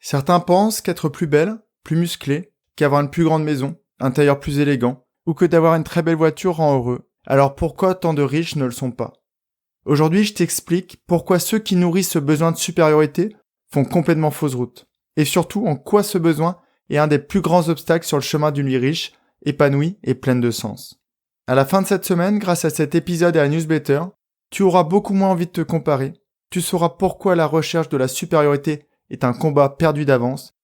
Certains pensent qu'être plus belle, plus musclé, qu'avoir une plus grande maison, un tailleur plus élégant, ou que d'avoir une très belle voiture rend heureux. Alors pourquoi tant de riches ne le sont pas ? Aujourd'hui, je t'explique pourquoi ceux qui nourrissent ce besoin de supériorité font complètement fausse route. Et surtout, en quoi ce besoin est un des plus grands obstacles sur le chemin d'une vie riche, épanouie et pleine de sens. À la fin de cette semaine, grâce à cet épisode et à Newsbetter, tu auras beaucoup moins envie de te comparer, tu sauras pourquoi la recherche de la supériorité est un combat perdu d'avance,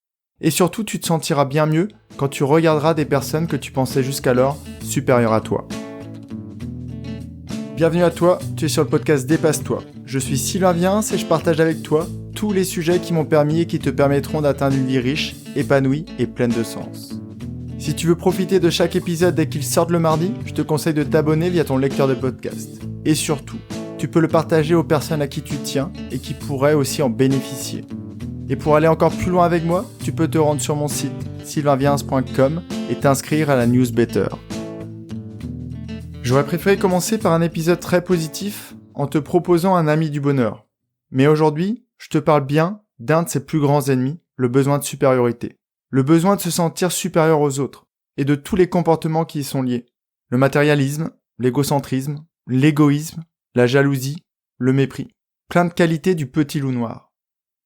et surtout tu te sentiras bien mieux quand tu regarderas des personnes que tu pensais jusqu'alors supérieures à toi. Bienvenue à toi, tu es sur le podcast Dépasse-toi. Je suis Sylvain Viens et je partage avec toi tous les sujets qui m'ont permis et qui te permettront d'atteindre une vie riche, épanouie et pleine de sens. Si tu veux profiter de chaque épisode dès qu'il sort le mardi, je te conseille de t'abonner via ton lecteur de podcast. Et surtout, tu peux le partager aux personnes à qui tu tiens et qui pourraient aussi en bénéficier. Et pour aller encore plus loin avec moi, tu peux te rendre sur mon site sylvainviens.com et t'inscrire à la newsletter. J'aurais préféré commencer par un épisode très positif en te proposant un ami du bonheur. Mais aujourd'hui, je te parle bien d'un de ses plus grands ennemis, le besoin de supériorité. Le besoin de se sentir supérieur aux autres et de tous les comportements qui y sont liés. Le matérialisme, l'égocentrisme, l'égoïsme, la jalousie, le mépris. Plein de qualités du petit loup noir.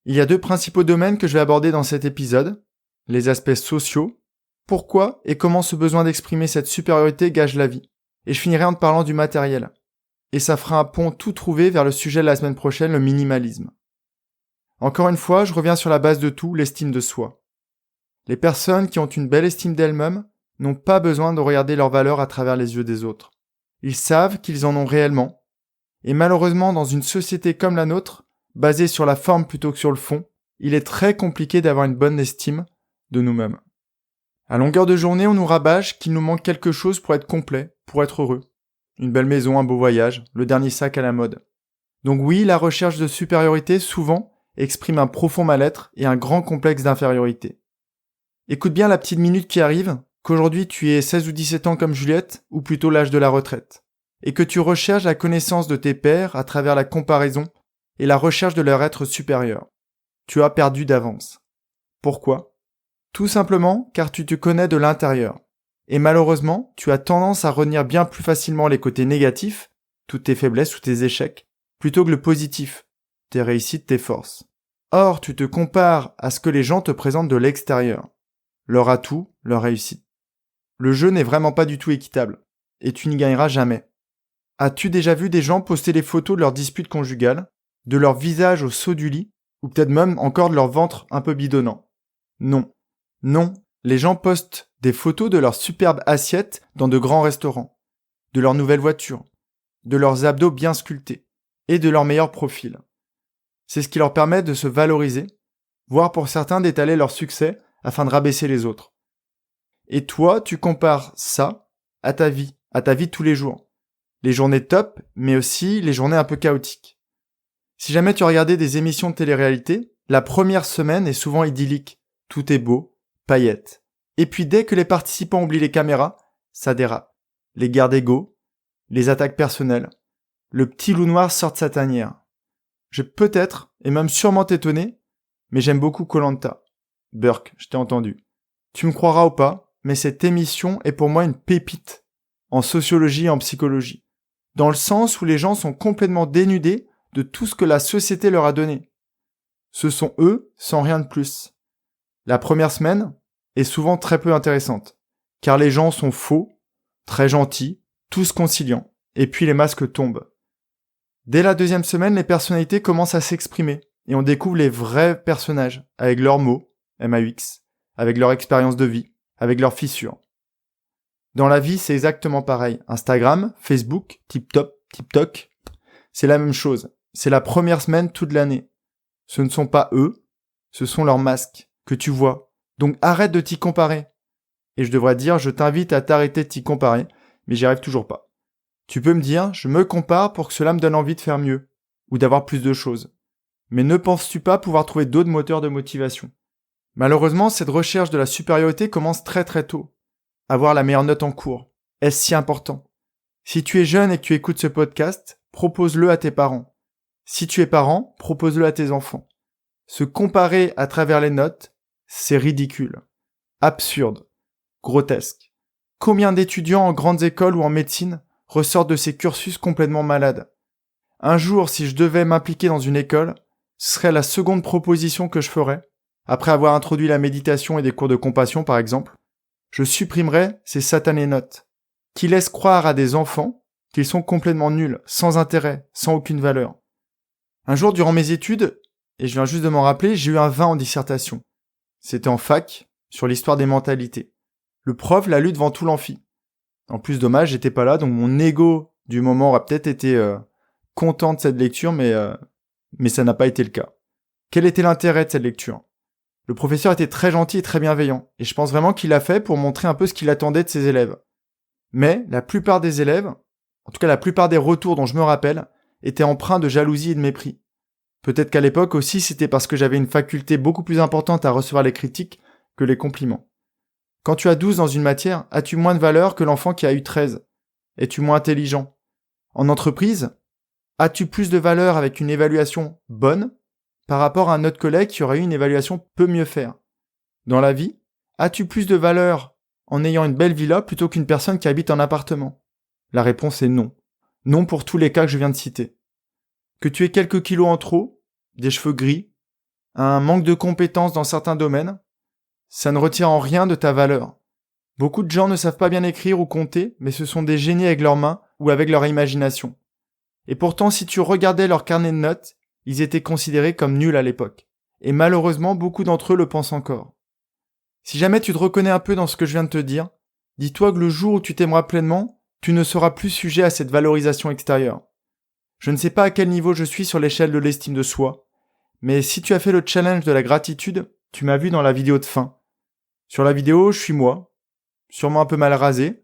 Il y a deux principaux domaines que je vais aborder dans cet épisode. Les aspects sociaux, pourquoi et comment ce besoin d'exprimer cette supériorité gâche la vie. Et je finirai en te parlant du matériel. Et ça fera un pont tout trouvé vers le sujet de la semaine prochaine, le minimalisme. Encore une fois, je reviens sur la base de tout, l'estime de soi. Les personnes qui ont une belle estime d'elles-mêmes n'ont pas besoin de regarder leur valeur à travers les yeux des autres. Ils savent qu'ils en ont réellement. Et malheureusement, dans une société comme la nôtre, basée sur la forme plutôt que sur le fond, il est très compliqué d'avoir une bonne estime de nous-mêmes. À longueur de journée, on nous rabâche qu'il nous manque quelque chose pour être complet, pour être heureux. Une belle maison, un beau voyage, le dernier sac à la mode. Donc oui, la recherche de supériorité, souvent, exprime un profond mal-être et un grand complexe d'infériorité. Écoute bien la petite minute qui arrive, qu'aujourd'hui tu aies 16 ou 17 ans comme Juliette, ou plutôt l'âge de la retraite, et que tu recherches la connaissance de tes pairs à travers la comparaison et la recherche de leur être supérieur. Tu as perdu d'avance. Pourquoi ? Tout simplement car tu te connais de l'intérieur. Et malheureusement, tu as tendance à retenir bien plus facilement les côtés négatifs, toutes tes faiblesses ou tes échecs, plutôt que le positif, tes réussites, tes forces. Or, tu te compares à ce que les gens te présentent de l'extérieur. Leur atout, leur réussite. Le jeu n'est vraiment pas du tout équitable, et tu n'y gagneras jamais. As-tu déjà vu des gens poster les photos de leurs disputes conjugales, de leur visage au saut du lit, ou peut-être même encore de leur ventre un peu bidonnant ? Non. Non, les gens postent des photos de leurs superbes assiettes dans de grands restaurants, de leurs nouvelles voitures, de leurs abdos bien sculptés, et de leur meilleur profil. C'est ce qui leur permet de se valoriser, voire pour certains d'étaler leur succès afin de rabaisser les autres. Et toi, tu compares ça à ta vie de tous les jours. Les journées top, mais aussi les journées un peu chaotiques. Si jamais tu regardais des émissions de télé-réalité, la première semaine est souvent idyllique. Tout est beau, paillettes. Et puis dès que les participants oublient les caméras, ça dérape. Les guerres d'ego, les attaques personnelles. Le petit loup noir sort de sa tanière. Je vais peut-être, et même sûrement t'étonner, mais j'aime beaucoup Koh-Lanta. Burke, je t'ai entendu. Tu me croiras ou pas, mais cette émission est pour moi une pépite, en sociologie et en psychologie, dans le sens où les gens sont complètement dénudés de tout ce que la société leur a donné. Ce sont eux, sans rien de plus. La première semaine est souvent très peu intéressante, car les gens sont faux, très gentils, tous conciliants, et puis les masques tombent. Dès la deuxième semaine, les personnalités commencent à s'exprimer, et on découvre les vrais personnages, avec leurs mots, MAUX, avec leur expérience de vie, avec leurs fissures. Dans la vie, c'est exactement pareil. Instagram, Facebook, TikTok, c'est la même chose. C'est la première semaine toute l'année. Ce ne sont pas eux, ce sont leurs masques que tu vois. Donc arrête de t'y comparer. Et je devrais dire, je t'invite à t'arrêter de t'y comparer, mais j'y arrive toujours pas. Tu peux me dire, je me compare pour que cela me donne envie de faire mieux, ou d'avoir plus de choses. Mais ne penses-tu pas pouvoir trouver d'autres moteurs de motivation ? Malheureusement, cette recherche de la supériorité commence très très tôt. Avoir la meilleure note en cours. Est-ce si important ? Si tu es jeune et que tu écoutes ce podcast, propose-le à tes parents. Si tu es parent, propose-le à tes enfants. Se comparer à travers les notes, c'est ridicule, absurde, grotesque. Combien d'étudiants en grandes écoles ou en médecine ressortent de ces cursus complètement malades? Un jour, si je devais m'impliquer dans une école, ce serait la seconde proposition que je ferais, après avoir introduit la méditation et des cours de compassion par exemple. Je supprimerais ces satanées notes, qui laissent croire à des enfants qu'ils sont complètement nuls, sans intérêt, sans aucune valeur. Un jour, durant mes études, et je viens juste de m'en rappeler, j'ai eu un 20 en dissertation. C'était en fac, sur l'histoire des mentalités. Le prof l'a lu devant tout l'amphi. En plus, dommage, j'étais pas là, donc mon ego du moment aurait peut-être été content de cette lecture, mais ça n'a pas été le cas. Quel était l'intérêt de cette lecture? Le professeur était très gentil et très bienveillant, et je pense vraiment qu'il l'a fait pour montrer un peu ce qu'il attendait de ses élèves. Mais la plupart des élèves, en tout cas la plupart des retours dont je me rappelle, étaient empreints de jalousie et de mépris. Peut-être qu'à l'époque aussi c'était parce que j'avais une faculté beaucoup plus importante à recevoir les critiques que les compliments. Quand tu as 12 dans une matière, as-tu moins de valeur que l'enfant qui a eu 13? Es-tu moins intelligent? En entreprise, as-tu plus de valeur avec une évaluation bonne par rapport à un autre collègue qui aurait eu une évaluation peu mieux faire? Dans la vie, as-tu plus de valeur en ayant une belle villa plutôt qu'une personne qui habite en appartement? La réponse est non. Non pour tous les cas que je viens de citer. Que tu aies quelques kilos en trop, des cheveux gris, un manque de compétences dans certains domaines, ça ne retire en rien de ta valeur. Beaucoup de gens ne savent pas bien écrire ou compter, mais ce sont des génies avec leurs mains ou avec leur imagination. Et pourtant, si tu regardais leur carnet de notes, ils étaient considérés comme nuls à l'époque. Et malheureusement, beaucoup d'entre eux le pensent encore. Si jamais tu te reconnais un peu dans ce que je viens de te dire, dis-toi que le jour où tu t'aimeras pleinement, tu ne seras plus sujet à cette valorisation extérieure. Je ne sais pas à quel niveau je suis sur l'échelle de l'estime de soi, mais si tu as fait le challenge de la gratitude, tu m'as vu dans la vidéo de fin. Sur la vidéo, je suis moi, sûrement un peu mal rasé,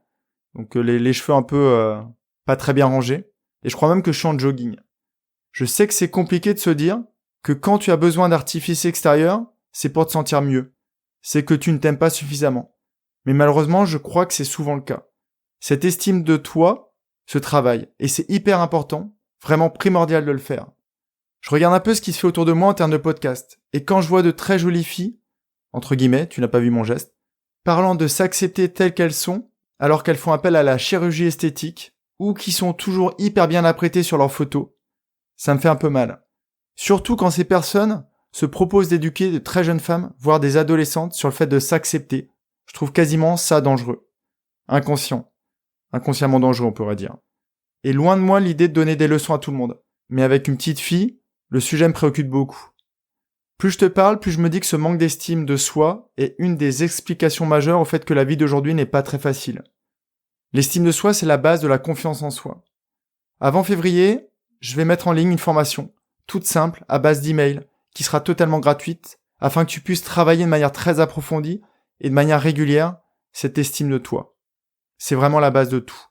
donc les cheveux un peu pas très bien rangés, et je crois même que je suis en jogging. Je sais que c'est compliqué de se dire que quand tu as besoin d'artifice extérieur, c'est pour te sentir mieux. C'est que tu ne t'aimes pas suffisamment. Mais malheureusement, je crois que c'est souvent le cas. Cette estime de toi se travaille, et c'est hyper important, vraiment primordial de le faire. Je regarde un peu ce qui se fait autour de moi en termes de podcast, et quand je vois de très jolies filles, entre guillemets, tu n'as pas vu mon geste, parlant de s'accepter telles qu'elles sont, alors qu'elles font appel à la chirurgie esthétique, ou qui sont toujours hyper bien apprêtées sur leurs photos, ça me fait un peu mal. Surtout quand ces personnes se proposent d'éduquer de très jeunes femmes, voire des adolescentes, sur le fait de s'accepter. Je trouve quasiment ça dangereux. Inconsciemment dangereux, on pourrait dire. Et loin de moi l'idée de donner des leçons à tout le monde. Mais avec une petite fille, le sujet me préoccupe beaucoup. Plus je te parle, plus je me dis que ce manque d'estime de soi est une des explications majeures au fait que la vie d'aujourd'hui n'est pas très facile. L'estime de soi, c'est la base de la confiance en soi. Avant février, je vais mettre en ligne une formation, toute simple, à base d'emails, qui sera totalement gratuite, afin que tu puisses travailler de manière très approfondie et de manière régulière cette estime de toi. C'est vraiment la base de tout.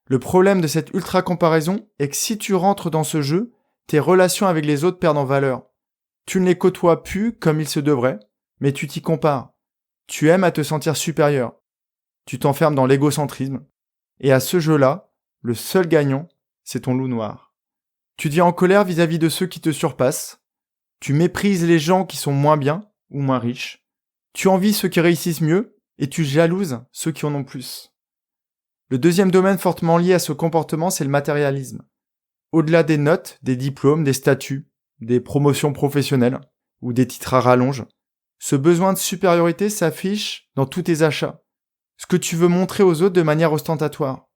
Le problème de cette ultra-comparaison est que si tu rentres dans ce jeu, tes relations avec les autres perdent en valeur. Tu ne les côtoies plus comme il se devrait, mais tu t'y compares. Tu aimes à te sentir supérieur. Tu t'enfermes dans l'égocentrisme. Et à ce jeu-là, le seul gagnant, c'est ton loup noir. Tu deviens en colère vis-à-vis de ceux qui te surpassent. Tu méprises les gens qui sont moins bien ou moins riches. Tu envies ceux qui réussissent mieux et tu jalouses ceux qui en ont plus. Le deuxième domaine fortement lié à ce comportement, c'est le matérialisme. Au-delà des notes, des diplômes, des statuts, des promotions professionnelles ou des titres à rallonge, ce besoin de supériorité s'affiche dans tous tes achats. Ce que tu veux montrer aux autres de manière ostentatoire.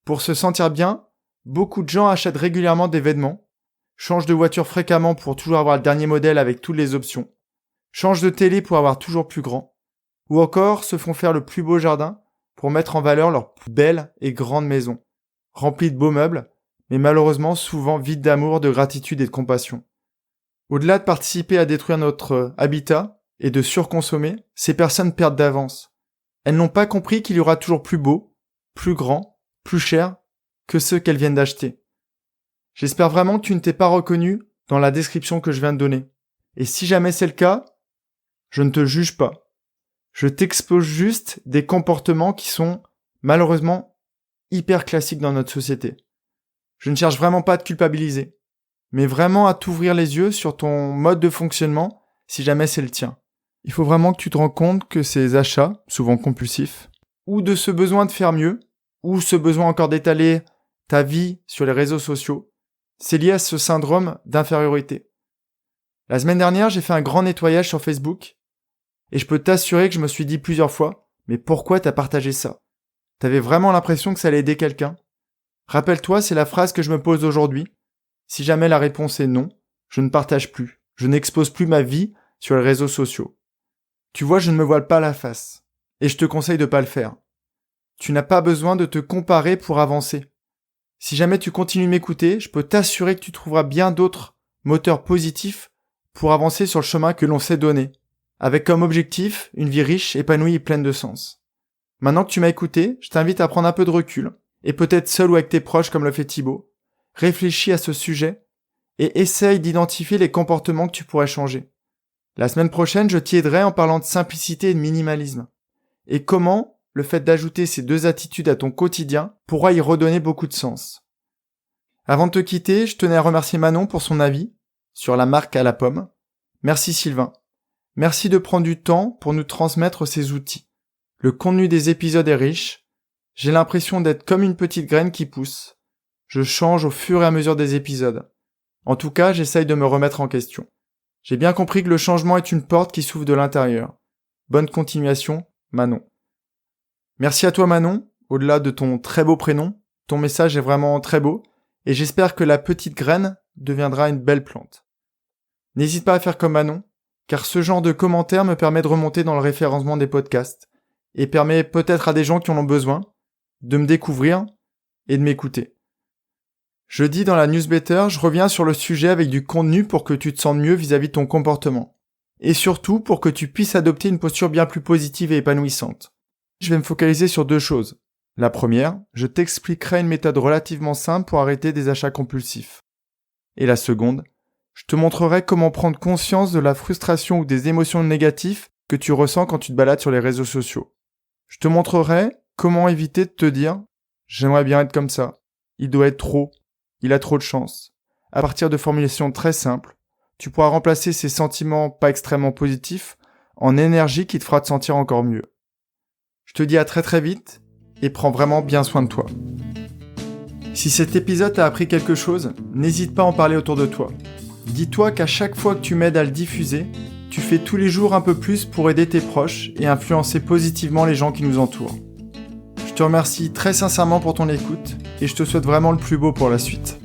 Pour se sentir bien, beaucoup de gens achètent régulièrement des vêtements, changent de voiture fréquemment pour toujours avoir le dernier modèle avec toutes les options, changent de télé pour avoir toujours plus grand, ou encore se font faire le plus beau jardin pour mettre en valeur leur plus belle et grande maison, remplie de beaux meubles, mais malheureusement souvent vide d'amour, de gratitude et de compassion. Au-delà de participer à détruire notre habitat et de surconsommer, ces personnes perdent d'avance. Elles n'ont pas compris qu'il y aura toujours plus beau, plus grand, plus cher que ceux qu'elles viennent d'acheter. J'espère vraiment que tu ne t'es pas reconnu dans la description que je viens de donner. Et si jamais c'est le cas, je ne te juge pas. Je t'expose juste des comportements qui sont malheureusement hyper classiques dans notre société. Je ne cherche vraiment pas à te culpabiliser. mais vraiment à t'ouvrir les yeux sur ton mode de fonctionnement si jamais c'est le tien. Il faut vraiment que tu te rends compte que ces achats, souvent compulsifs, ou de ce besoin de faire mieux, ou ce besoin encore d'étaler ta vie sur les réseaux sociaux, c'est lié à ce syndrome d'infériorité. La semaine dernière, j'ai fait un grand nettoyage sur Facebook, et je peux t'assurer que je me suis dit plusieurs fois, mais pourquoi t'as partagé ça ? T'avais vraiment l'impression que ça allait aider quelqu'un ? Rappelle-toi, c'est la phrase que je me pose aujourd'hui. Si jamais la réponse est non, je ne partage plus, je n'expose plus ma vie sur les réseaux sociaux. Tu vois, je ne me voile pas la face, et je te conseille de pas le faire. Tu n'as pas besoin de te comparer pour avancer. Si jamais tu continues de m'écouter, je peux t'assurer que tu trouveras bien d'autres moteurs positifs pour avancer sur le chemin que l'on s'est donné, avec comme objectif une vie riche, épanouie et pleine de sens. Maintenant que tu m'as écouté, je t'invite à prendre un peu de recul, et peut-être seul ou avec tes proches comme le fait Thibaut. Réfléchis à ce sujet et essaye d'identifier les comportements que tu pourrais changer. La semaine prochaine, je t'y aiderai en parlant de simplicité et de minimalisme. Et comment le fait d'ajouter ces deux attitudes à ton quotidien pourra y redonner beaucoup de sens. Avant de te quitter, je tenais à remercier Manon pour son avis sur la marque à la pomme. Merci Sylvain. Merci de prendre du temps pour nous transmettre ces outils. Le contenu des épisodes est riche. J'ai l'impression d'être comme une petite graine qui pousse. Je change au fur et à mesure des épisodes. En tout cas, j'essaye de me remettre en question. J'ai bien compris que le changement est une porte qui s'ouvre de l'intérieur. Bonne continuation, Manon. Merci à toi Manon, au-delà de ton très beau prénom, ton message est vraiment très beau, et j'espère que la petite graine deviendra une belle plante. N'hésite pas à faire comme Manon, car ce genre de commentaires me permet de remonter dans le référencement des podcasts, et permet peut-être à des gens qui en ont besoin de me découvrir et de m'écouter. Jeudi, dans la newsletter, je reviens sur le sujet avec du contenu pour que tu te sentes mieux vis-à-vis de ton comportement. Et surtout, pour que tu puisses adopter une posture bien plus positive et épanouissante. Je vais me focaliser sur deux choses. La première, je t'expliquerai une méthode relativement simple pour arrêter des achats compulsifs. Et la seconde, je te montrerai comment prendre conscience de la frustration ou des émotions négatives que tu ressens quand tu te balades sur les réseaux sociaux. Je te montrerai comment éviter de te dire « j'aimerais bien être comme ça, il doit être trop ». Il a trop de chance. À partir de formulations très simples, tu pourras remplacer ces sentiments pas extrêmement positifs en énergie qui te fera te sentir encore mieux. Je te dis à très très vite et prends vraiment bien soin de toi. Si cet épisode t'a appris quelque chose, n'hésite pas à en parler autour de toi. Dis-toi qu'à chaque fois que tu m'aides à le diffuser, tu fais tous les jours un peu plus pour aider tes proches et influencer positivement les gens qui nous entourent. Je te remercie très sincèrement pour ton écoute et je te souhaite vraiment le plus beau pour la suite.